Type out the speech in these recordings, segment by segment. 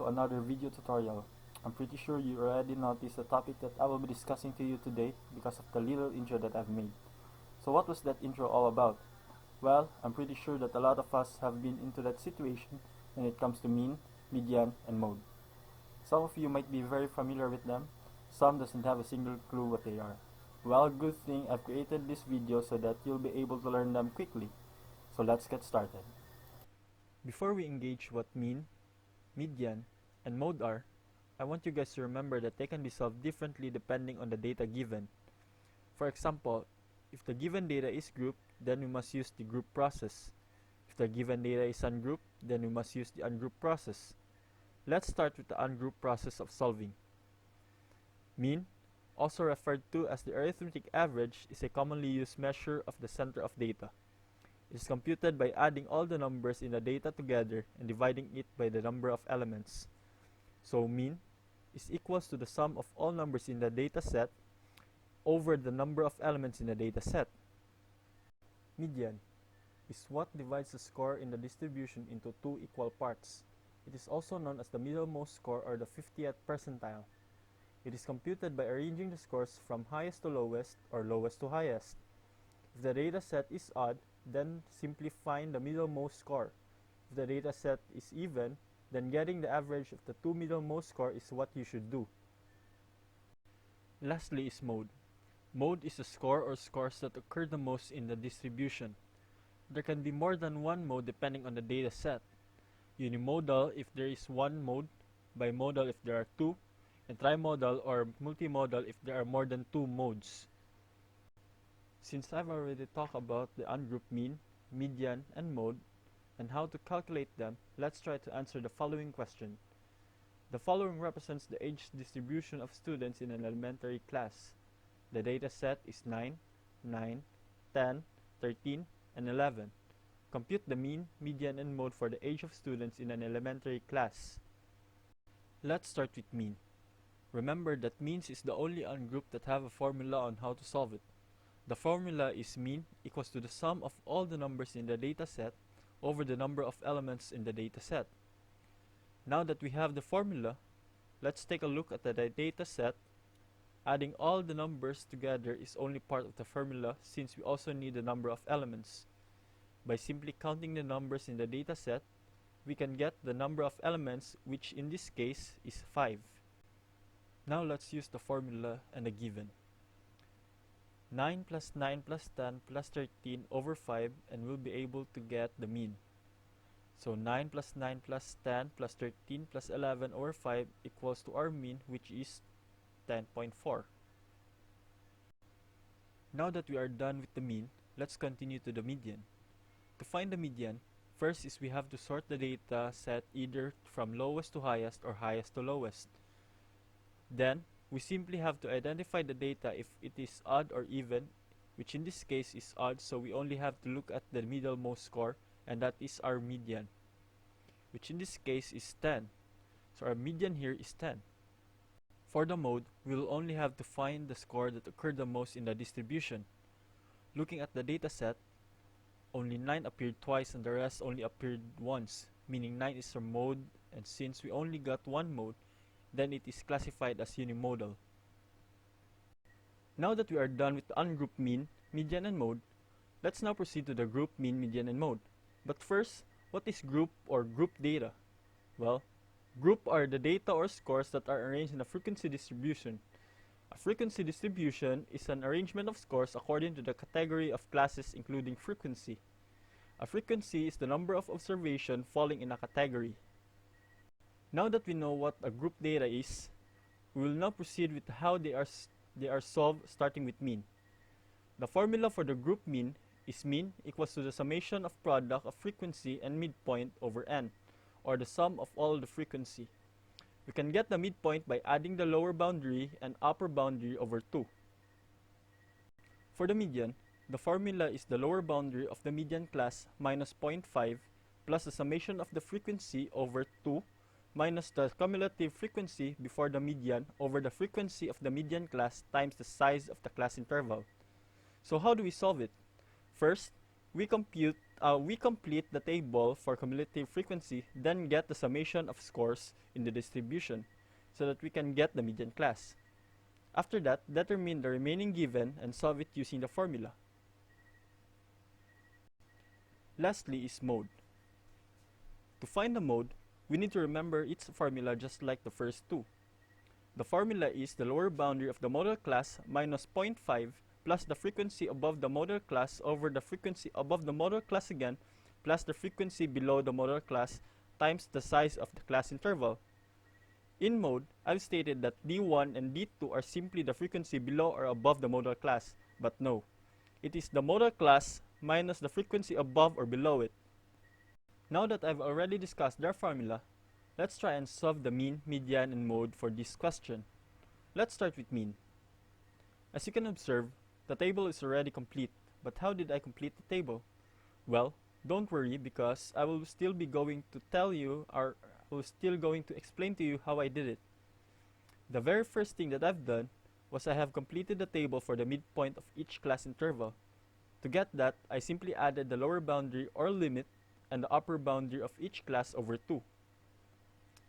to another video tutorial. I'm pretty sure you already noticed the topic that I will be discussing to you today because of the little intro that I've made. So what was that intro all about? Well, I'm pretty sure that a lot of us have been into that situation when it comes to mean, median, and mode. Some of you might be very familiar with them, some doesn't have a single clue what they are. Well, good thing I've created this video so that you'll be able to learn them quickly. So let's get started. Before we engage what mean, median, and mode are, I want you guys to remember that they can be solved differently depending on the data given. For example, if the given data is grouped, then we must use the group process. If the given data is ungrouped, then we must use the ungroup process. Let's start with the ungroup process of solving. Mean, also referred to as the arithmetic average, is a commonly used measure of the center of data. It is computed by adding all the numbers in the data together and dividing it by the number of elements. So mean is equals to the sum of all numbers in the data set over the number of elements in the data set. Median is what divides the score in the distribution into two equal parts. It is also known as the middlemost score or the 50th percentile. It is computed by arranging the scores from highest to lowest or lowest to highest. If the data set is odd, then simply find the middlemost score. If the data set is even, then getting the average of the two middlemost score is what you should do. Lastly is mode. Mode is a score or scores that occur the most in the distribution. There can be more than one mode depending on the data set. Unimodal if there is one mode, bimodal if there are two, and trimodal or multimodal if there are more than two modes. Since I've already talked about the ungrouped mean, median, and mode, and how to calculate them, let's try to answer the following question. The following represents the age distribution of students in an elementary class. The data set is 9, 9, 10, 13, and 11. Compute the mean, median, and mode for the age of students in an elementary class. Let's start with mean. Remember that means is the only ungroup that have a formula on how to solve it. The formula is mean equals to the sum of all the numbers in the data set over the number of elements in the data set. Now that we have the formula, let's take a look at the data set. Adding all the numbers together is only part of the formula since we also need the number of elements. By simply counting the numbers in the data set, we can get the number of elements, which in this case is 5. Now let's use the formula and the given. 9 plus 9 plus 10 plus 13 over 5, and we'll be able to get the mean. So 9 plus 9 plus 10 plus 13 plus 11 over 5 equals to our mean, which is 10.4. Now that we are done with the mean, let's continue to the median. To find the median, first is we have to sort the data set either from lowest to highest or highest to lowest. Then, we simply have to identify the data if it is odd or even, which in this case is odd, so we only have to look at the middlemost score, and that is our median, which in this case is 10. So our median here is 10. For the mode, we will only have to find the score that occurred the most in the distribution. Looking at the data set, only 9 appeared twice and the rest only appeared once, meaning 9 is our mode, and since we only got one mode, then it is classified as unimodal. Now that we are done with the ungrouped mean, median, and mode, let's now proceed to the group mean, median, and mode. But first, what is group or group data? Well, group are the data or scores that are arranged in a frequency distribution. A frequency distribution is an arrangement of scores according to the category of classes including frequency. A frequency is the number of observations falling in a category. Now that we know what a group data is, we will now proceed with how they are solved, starting with mean. The formula for the group mean is mean equals to the summation of product of frequency and midpoint over n, or the sum of all the frequency. We can get the midpoint by adding the lower boundary and upper boundary over 2. For the median, the formula is the lower boundary of the median class minus 0.5 plus the summation of the frequency over 2 minus the cumulative frequency before the median over the frequency of the median class times the size of the class interval. So how do we solve it? First, we compute we complete the table for cumulative frequency, then get the summation of scores in the distribution so that we can get the median class. After that, determine the remaining given and solve it using the formula. Lastly is mode. To find the mode, we need to remember its formula just like the first two. The formula is the lower boundary of the model class minus 0.5 plus the frequency above the model class over the frequency above the model class again plus the frequency below the model class times the size of the class interval. In mode, I've stated that D1 and D2 are simply the frequency below or above the model class, but no. It is the model class minus the frequency above or below it. Now that I've already discussed their formula, let's try and solve the mean, median, and mode for this question. Let's start with mean. As you can observe, the table is already complete, but how did I complete the table? Well, don't worry because I will still be going to tell you or I will still going to explain to you how I did it. The very first thing that I've done was I have completed the table for the midpoint of each class interval. To get that, I simply added the lower boundary or limit and the upper boundary of each class over 2.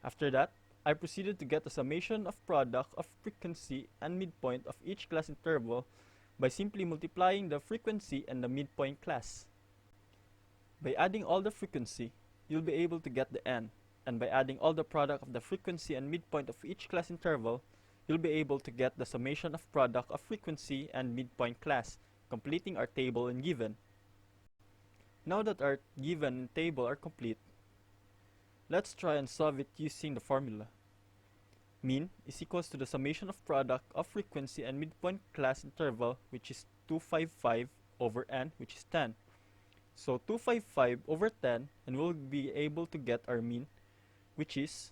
After that, I proceeded to get the summation of product of frequency and midpoint of each class interval by simply multiplying the frequency and the midpoint class. By adding all the frequency, you'll be able to get the n, and by adding all the product of the frequency and midpoint of each class interval, you'll be able to get the summation of product of frequency and midpoint class, completing our table and given. Now that our given and table are complete, let's try and solve it using the formula. Mean is equals to the summation of product of frequency and midpoint class interval, which is 255 over n, which is 10. So 255 over 10, and we'll be able to get our mean, which is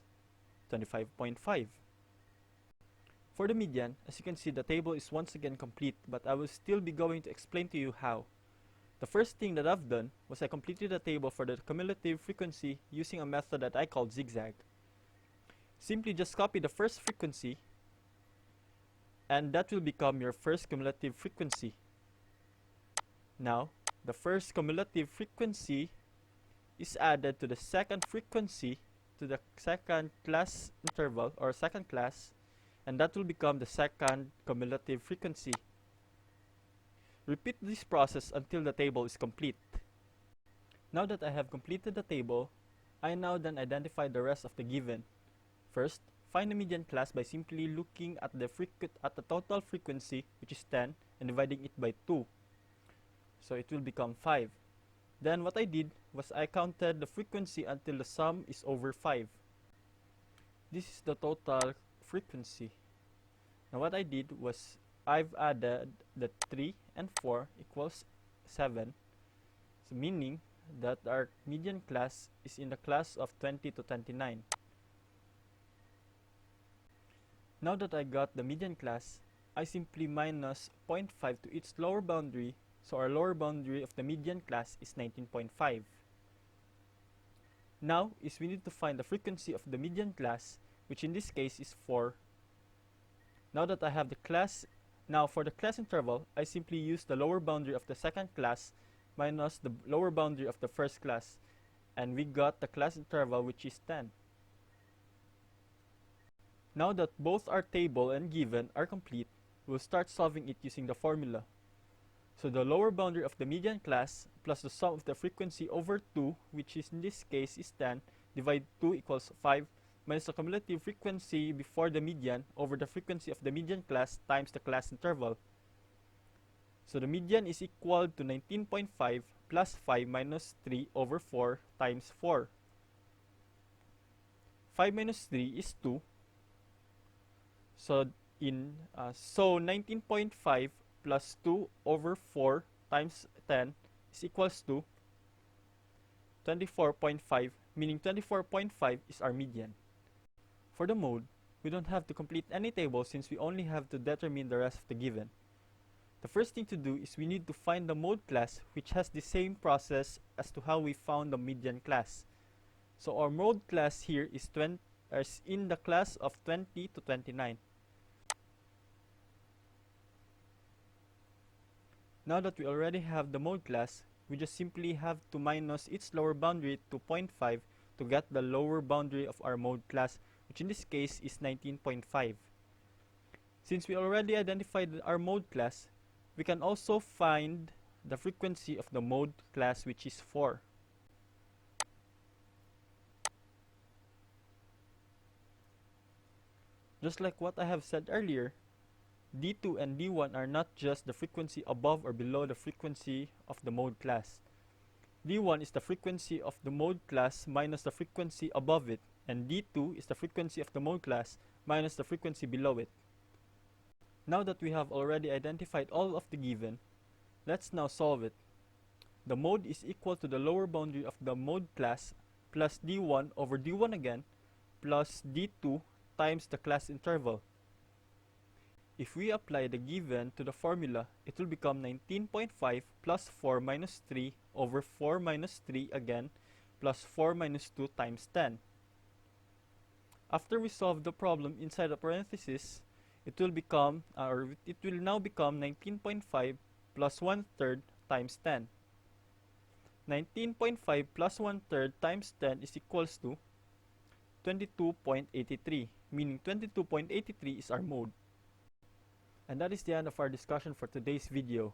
25.5. For the median, as you can see, the table is once again complete, but I will still be going to explain to you how. The first thing that I've done was I completed the table for the cumulative frequency using a method that I called zigzag. Simply just copy the first frequency, and that will become your first cumulative frequency. Now, the first cumulative frequency is added to the second frequency to the second class interval or second class, and that will become the second cumulative frequency. Repeat this process until the table is complete. Now that I have completed the table, I now then identify the rest of the given. First, find the median class by simply looking at the total frequency, which is 10, and dividing it by 2. So it will become 5. Then what I did was I counted the frequency until the sum is over 5. This is the total frequency. Now what I did was I've added the 3 and 4 equals 7. So meaning that our median class is in the class of 20 to 29. Now that I got the median class, I simply minus 0.5 to its lower boundary, so our lower boundary of the median class is 19.5. Now we need to find the frequency of the median class, which in this case is 4. Now that I have the class, now for the class interval, I simply use the lower boundary of the second class minus the lower boundary of the first class, and we got the class interval, which is 10. Now that both our table and given are complete, we'll start solving it using the formula. So the lower boundary of the median class plus the sum of the frequency over 2, which is in this case is 10, divide 2 equals 5, minus the cumulative frequency before the median over the frequency of the median class times the class interval. So the median is equal to 19.5 plus 5 minus 3 over 4 times 4. 5 minus 3 is 2. So 19.5 plus 2 over 4 times 10 is equals to 24.5, meaning 24.5 is our median. For the mode, we don't have to complete any table since we only have to determine the rest of the given. The first thing to do is we need to find the mode class, which has the same process as to how we found the median class. So our mode class here is in the class of 20 to 29. Now that we already have the mode class, we just simply have to minus its lower boundary to 0.5 to get the lower boundary of our mode class, which in this case is 19.5. Since we already identified our mode class, we can also find the frequency of the mode class, which is 4. Just like what I have said earlier, D2 and D1 are not just the frequency above or below the frequency of the mode class. D1 is the frequency of the mode class minus the frequency above it, and D2 is the frequency of the mode class minus the frequency below it. Now that we have already identified all of the given, let's now solve it. The mode is equal to the lower boundary of the mode class plus D1 over D1 again plus D2 times the class interval. If we apply the given to the formula, it will become 19.5 plus 4 minus 3 over 4 minus 3 again plus 4 minus 2 times 10. After we solve the problem inside the parenthesis, it will now become 19.5 plus 1/3 times 10. 19.5 plus 1/3 times 10 is equals to 22.83, meaning 22.83 is our mode. And that is the end of our discussion for today's video.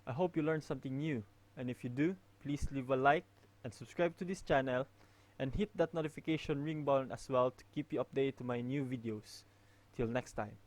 I hope you learned something new, and if you do, please leave a like and subscribe to this channel and hit that notification ring button as well to keep you updated to my new videos. Till next time.